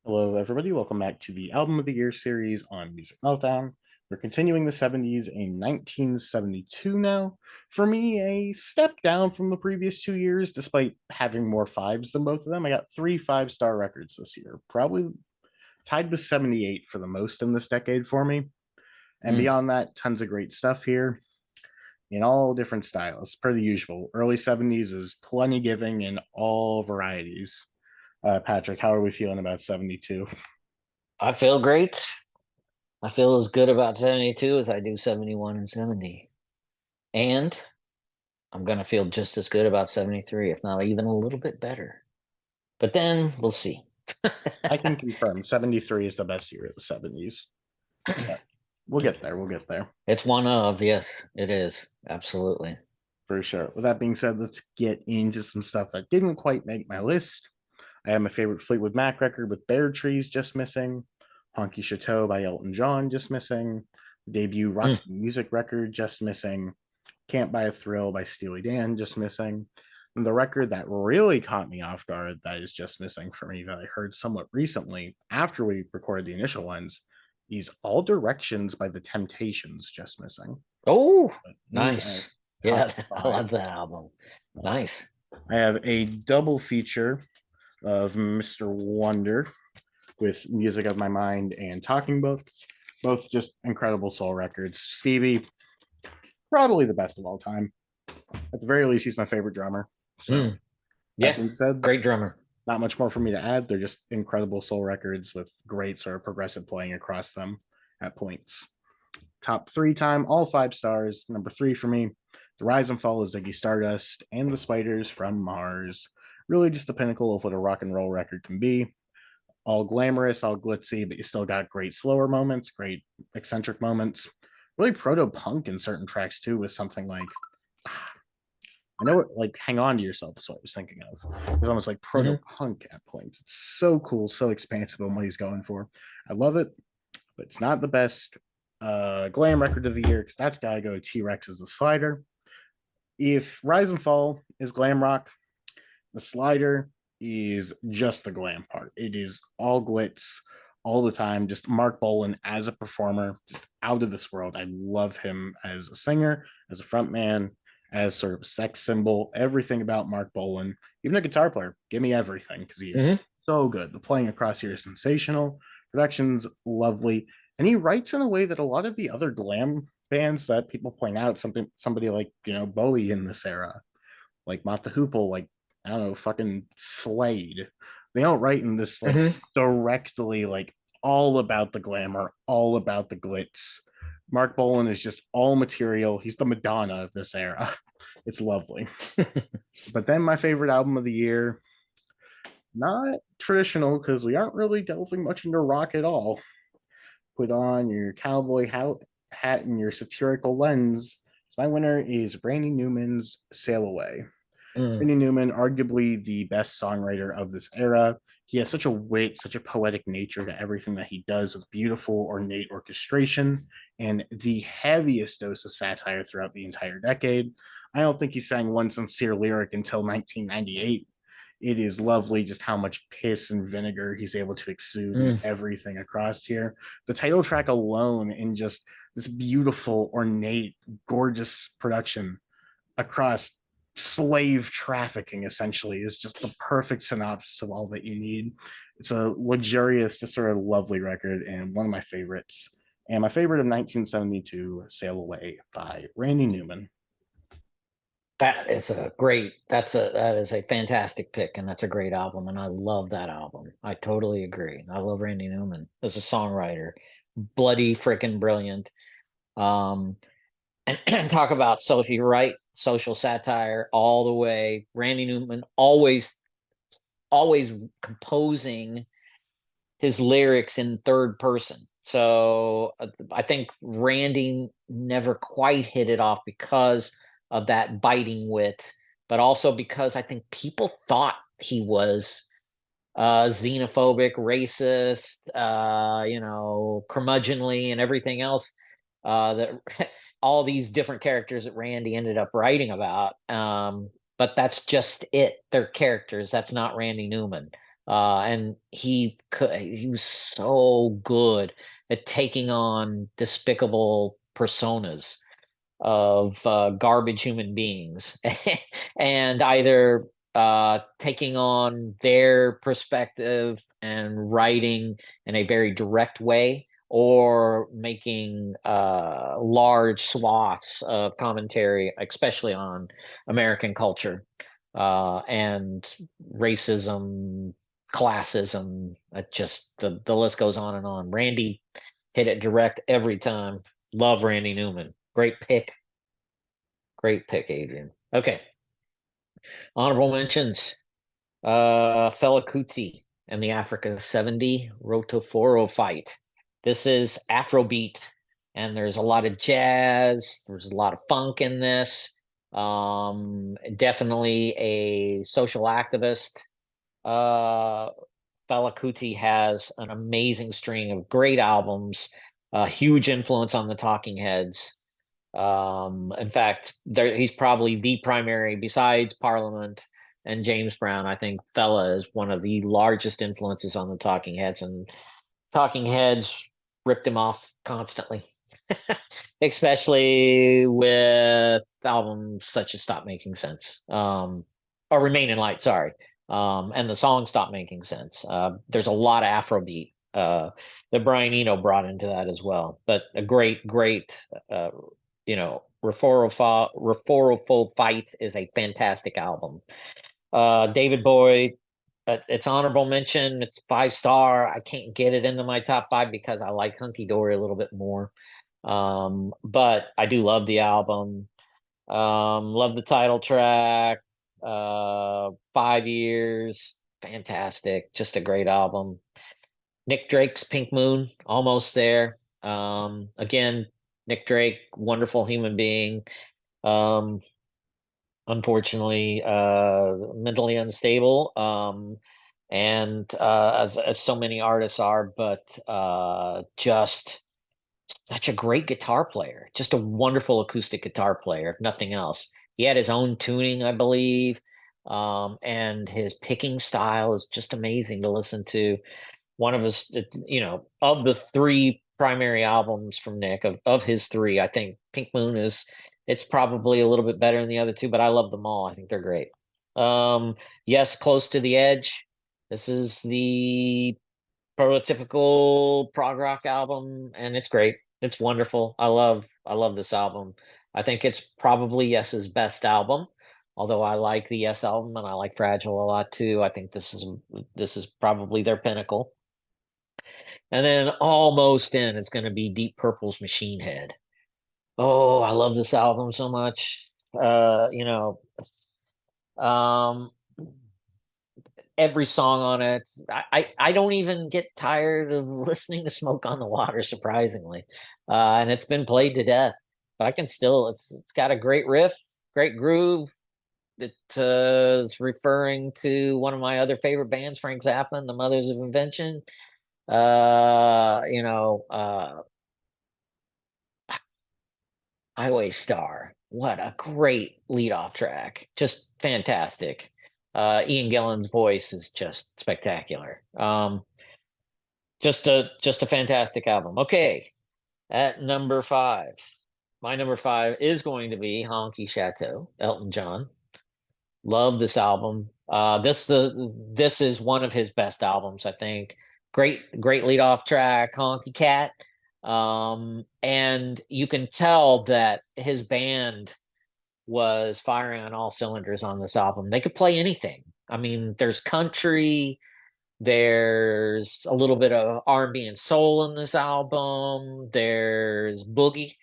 Hello, everybody. Welcome back to the Album of the Year series on Music Meltdown. We're continuing the 70s in 1972 now. For me, a step down from the previous 2 years, despite having more fives than both of them. I got three five-star records this year, probably tied with 78 for the most in this decade for me. And Mm. beyond that, tons of great stuff here in all different styles, per the usual. Early 70s is plenty giving in all varieties. Patrick, how are we feeling about 72? I feel great. I feel as good about 72 as I do 71 and 70. And I'm going to feel just as good about 73, if not even a little bit better. But then we'll see. I can confirm 73 is the best year of the 70s. But we'll get there. We'll get there It's one of, yes, it is. Absolutely. for sure. With that being said, let's get into some stuff that didn't quite make my list. I have my favorite Fleetwood Mac record with Bare Trees just missing, Honky Chateau by Elton John just missing, the debut Mm. Roxy Music record just missing, Can't Buy a Thrill by Steely Dan just missing. And the record that really caught me off guard that is just missing for me that I heard somewhat recently after we recorded the initial ones is All Directions by The Temptations just missing. Oh, But me, nice. top Yeah, I five. love that album. Nice. I have a double feature of Mr. Wonder with Music of My Mind and Talking Book. Both just incredible soul records. Stevie, probably the best of all time. At the very least, he's my favorite drummer. So, Mm. that Yeah, being said, great drummer. not much more for me to add. They're just incredible soul records with great sort of progressive playing across them at points. Top three time, all 5 stars. Number three for me, The Rise and Fall of Ziggy Stardust and The Spiders from Mars. Really just the pinnacle of what a rock and roll record can be. All glamorous, all glitzy, but you still got great slower moments, great eccentric moments. Really proto punk in certain tracks too, with something like I know it like Hang On to Yourself is what I was thinking of. It was almost like proto Hmm. punk at points. It's so cool, so expansive on what he's going for. I love it, but it's not the best glam record of the year because that's gotta go T Rex as a slider. If Rise and Fall is glam rock, the slider is just the glam part. It is all glitz all the time. Just Mark Bolan as a performer, just out of this world. I love him as a singer, as a frontman, as sort of a sex symbol. Everything about Mark Bolan, even a guitar player. Give me everything because he is Hmm. so good. The playing across here is sensational. Production's lovely, and he writes in a way that a lot of the other glam bands that people point out, somebody like Bowie in this era, like Mott the Hoople, like I don't know, fucking Slade. They don't write in this like Hmm. directly like all about the glamour, all about the glitz. Mark Bolan is just all material. He's the Madonna of this era. It's lovely. But then my favorite album of the year, not traditional because we aren't really delving much into rock at all. Put on your cowboy hat and your satirical lens. So my winner is Randy Newman's Sail Away. Mm. Randy Newman, arguably the best songwriter of this era. He has such a wit, such a poetic nature to everything that he does with beautiful, ornate orchestration and the heaviest dose of satire throughout the entire decade. I don't think he sang one sincere lyric until 1998. It is lovely just how much piss and vinegar he's able to exude in Mm. everything across here. The title track alone, in just this beautiful, ornate, gorgeous production across slave trafficking essentially is just the perfect synopsis of all that you need. It's a luxurious, just sort of lovely record and one of my favorites. And my favorite of 1972, Sail Away by Randy Newman. That is a fantastic pick, and that's a great album, and I love that album. I totally agree. I love Randy Newman as a songwriter. Bloody freaking brilliant. Um and talk about social, you're right, social satire all the way. Randy Newman always composing his lyrics in third person. So I think Randy never quite hit it off because of that biting wit, but also because I think people thought he was xenophobic, racist, curmudgeonly, and everything else. That all these different characters that Randy ended up writing about. But that's just it. They're characters. That's not Randy Newman. And he was so good at taking on despicable personas of garbage human beings and either taking on their perspective and writing in a very direct way or making large swaths of commentary, especially on American culture and racism, classism. Just the list goes on and on. Randy hit it direct every time. Love Randy Newman. Great pick. Great pick, Adrian. Okay. Honorable mentions. Fela Kuti and the Africa 70 Rotoforo fight. This is Afrobeat, and there's a lot of jazz, there's a lot of funk in this. Definitely a social activist. Uh Fela Kuti has an amazing string of great albums, huge influence on the Talking Heads. In fact, he's probably the primary, besides Parliament and James Brown. I think Fela is one of the largest influences on the Talking Heads, and Talking Heads ripped him off constantly, especially with albums such as Stop Making Sense, or Remain in Light, sorry. And the song Stop Making Sense. There's a lot of Afrobeat that Brian Eno brought into that as well, but a great Reformful Fight is a fantastic album. David Bowie, it's honorable mention. It's 5 star. I can't get it into my top 5 because I like Hunky Dory a little bit more. But I do love the album. Love the title track. 5 years, fantastic. Just a great album. Nick Drake's Pink Moon, almost there. Again, Nick Drake, wonderful human being. Um, Unfortunately, mentally unstable. And as so many artists are, but just such a great guitar player, just a wonderful acoustic guitar player, if nothing else. He had his own tuning, I believe. And his picking style is just amazing to listen to. One of his, of the 3 primary albums from Nick, of his 3, I think Pink Moon it's probably a little bit better than the other 2, but I love them all. I think they're great. Yes, Close to the Edge. This is the prototypical prog rock album, and it's great. It's wonderful. I love this album. I think it's probably Yes's best album. Although I like the Yes album and I like Fragile a lot too. I think this is probably their pinnacle. And then almost in it's going to be Deep Purple's Machine Head. Oh, I love this album so much. Um, every song on it. I don't even get tired of listening to Smoke on the Water, surprisingly. And it's been played to death. But I can still, it's got a great riff, great groove. It is referring to one of my other favorite bands, Frank Zappa and the Mothers of Invention. Uh, you know, uh, Highway Star. What a great leadoff track. Just fantastic. Ian Gillan's voice is just spectacular. Just a fantastic album. Okay, at number 5. My number 5 is going to be Honky Chateau, Elton John. Love this album. This is one of his best albums, I think. Great lead off track, Honky Cat. And you can tell that his band was firing on all cylinders on this album. They could play anything. I mean, there's country, there's a little bit of R&B and soul in this album, there's boogie,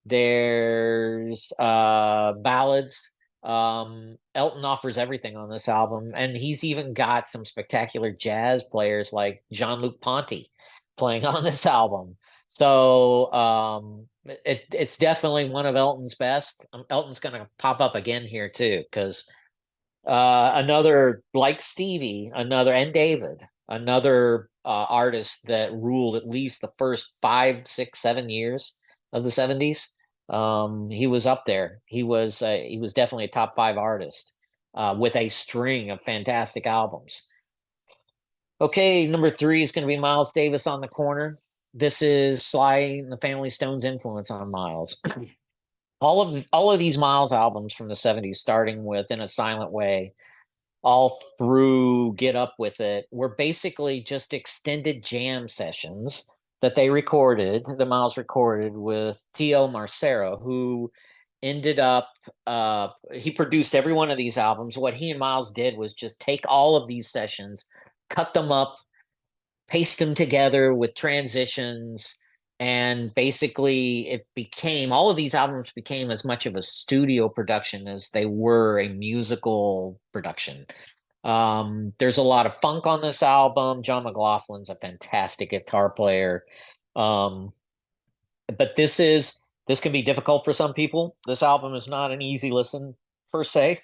there's ballads. Elton offers everything on this album, and he's even got some spectacular jazz players like Jean-Luc Ponty playing on this album. So it's definitely one of Elton's best. Elton's going to pop up again here too, because another, like Stevie, another, and David, another artist that ruled at least the first 5, 6, 7 years of the 70s. He was up there. He was definitely a top 5 artist with a string of fantastic albums. Okay, number three is going to be Miles Davis on the corner. This is Sly and the Family Stone's influence on Miles. All of these Miles albums from the 70s, starting with In a Silent Way, all through Get Up With It, were basically just extended jam sessions that the Miles recorded with Tio Marcero, who ended up he produced every one of these albums. What he and Miles did was just take all of these sessions, cut them up, paste them together with transitions, and basically it became all of these albums became as much of a studio production as they were a musical production. There's a lot of funk on this album. John McLaughlin's a fantastic guitar player. Um, but this can be difficult for some people. This album is not an easy listen per se.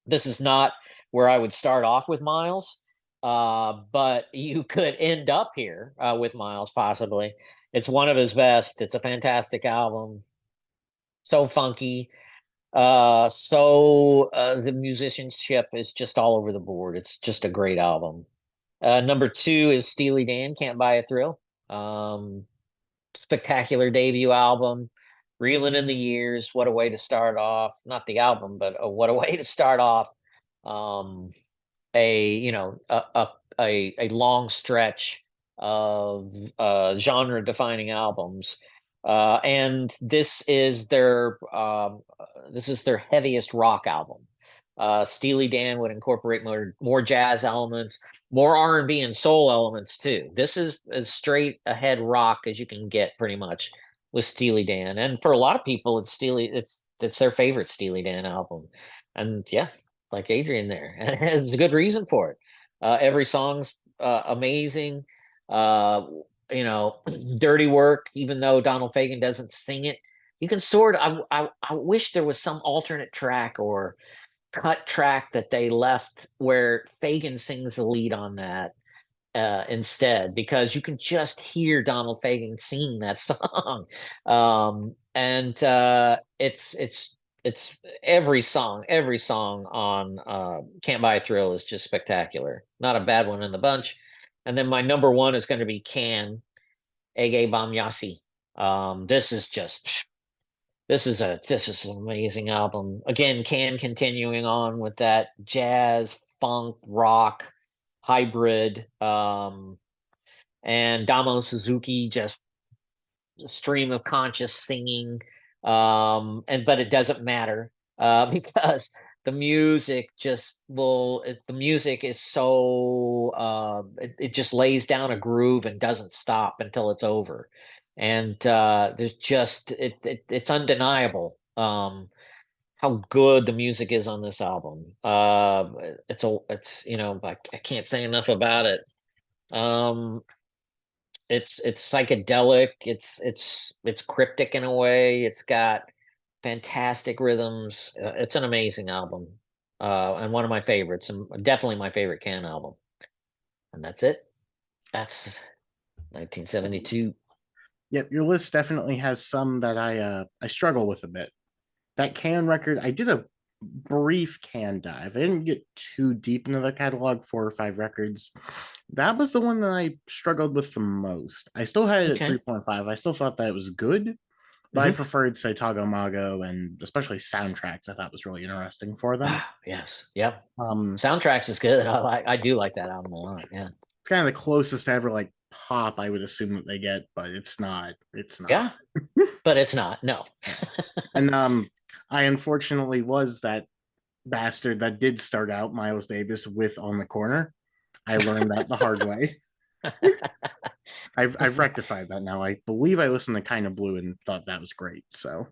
This is not where I would start off with Miles, but you could end up here with Miles possibly. It's one of his best. It's a fantastic album. So funky. The musicianship is just all over the board. It's just a great album. Number two is Steely Dan, Can't Buy a Thrill. Um, Spectacular debut album. Reeling in the Years. What a way to start off. Not the album, but what a way to start off. Um, a you know a long stretch of genre defining albums, and this is their heaviest rock album. Steely Dan would incorporate more jazz elements, more R&B and soul elements too. This is as straight ahead rock as you can get pretty much with Steely Dan, and for a lot of people it's their favorite Steely Dan album. And yeah, like Adrian there. And there's a good reason for it. Every song's amazing. Uh, Dirty Work, even though Donald Fagen doesn't sing it, you can sort of, I wish there was some alternate track or cut track that they left where Fagen sings the lead on that instead, because you can just hear Donald Fagen singing that song. And it's every song on Can't Buy a Thrill is just spectacular. Not a bad one in the bunch. And then my number one is going to be Can, Ege Bam Yasi. This is just this is an amazing album. Again, Can continuing on with that jazz, funk, rock hybrid. And Damo Suzuki just a stream of conscious singing. And but it doesn't matter because the music is so it just lays down a groove and doesn't stop until it's over. And there's just it's undeniable how good the music is on this album. It's I can't say enough about it. Um, it's psychedelic. It's cryptic in a way. It's got fantastic rhythms. It's an amazing album, and one of my favorites, and definitely my favorite Can album. And that's it. That's 1972. Yep, your list definitely has some that I struggle with a bit. That Can record, I did a brief Can dive. I didn't get too deep into the catalog, 4 or 5 records. That was the one that I struggled with the most. I still had it at Okay. 3.5. I still thought that it was good, but I Hmm. preferred, say, Tago Mago, and especially soundtracks. I thought was really interesting for them. Yes. Yep. Um, Soundtracks is good. I do like that album a lot. Yeah. Kind of the closest to ever like pop I would assume that they get, but it's not. It's not. Yeah. But it's not. No. And I unfortunately was that bastard that did start out Miles Davis with On the Corner. I learned that the hard way. I've rectified that now. I believe I listened to Kind of Blue and thought that was great. So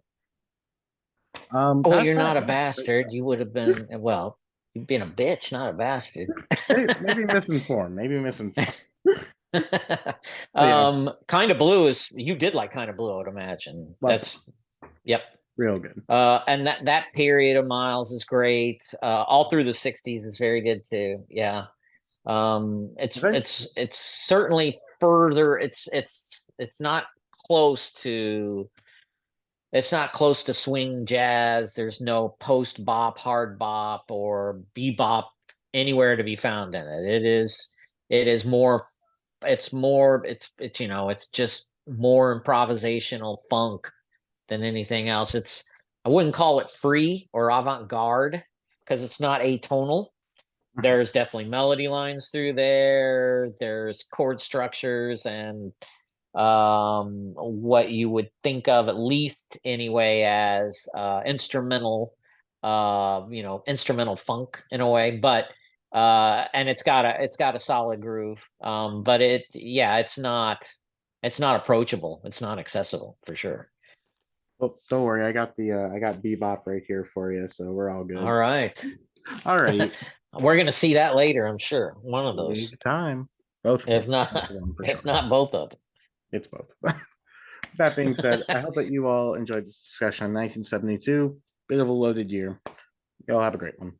Well, past you're that, not a yeah, great bastard. You would have been, well, you've been a bitch, not a bastard. stuff. Maybe misinformed. Maybe misinformed. But yeah, Kind of Blue is, you did like Kind of Blue, I would imagine. loved it. Yep. Real good. And that period of Miles is great. All through the 60s is very good too. Yeah. I think It's certainly further, it's not close to it's not close to swing jazz. There's no post bop, hard bop, or bebop anywhere to be found in it. It is. It is more, it's it's just more improvisational funk than anything else. I wouldn't call it free or avant-garde because it's not atonal. Mhm. There's definitely melody lines through there. There's chord structures and what you would think of, at least anyway, as instrumental, instrumental funk in a way. But and it's got a solid groove. But it's not approachable. It's not accessible for sure. Well, don't worry, I got Bebop right here for you, so we're all All good. right. All right, We're gonna see that later, I'm sure. One of those. big time. Both of If them, not, both of them for if sure. not both of It's both. That being said, I them. hope that you all enjoyed this discussion on 1972. Bit of a loaded year. Y'all have a great one.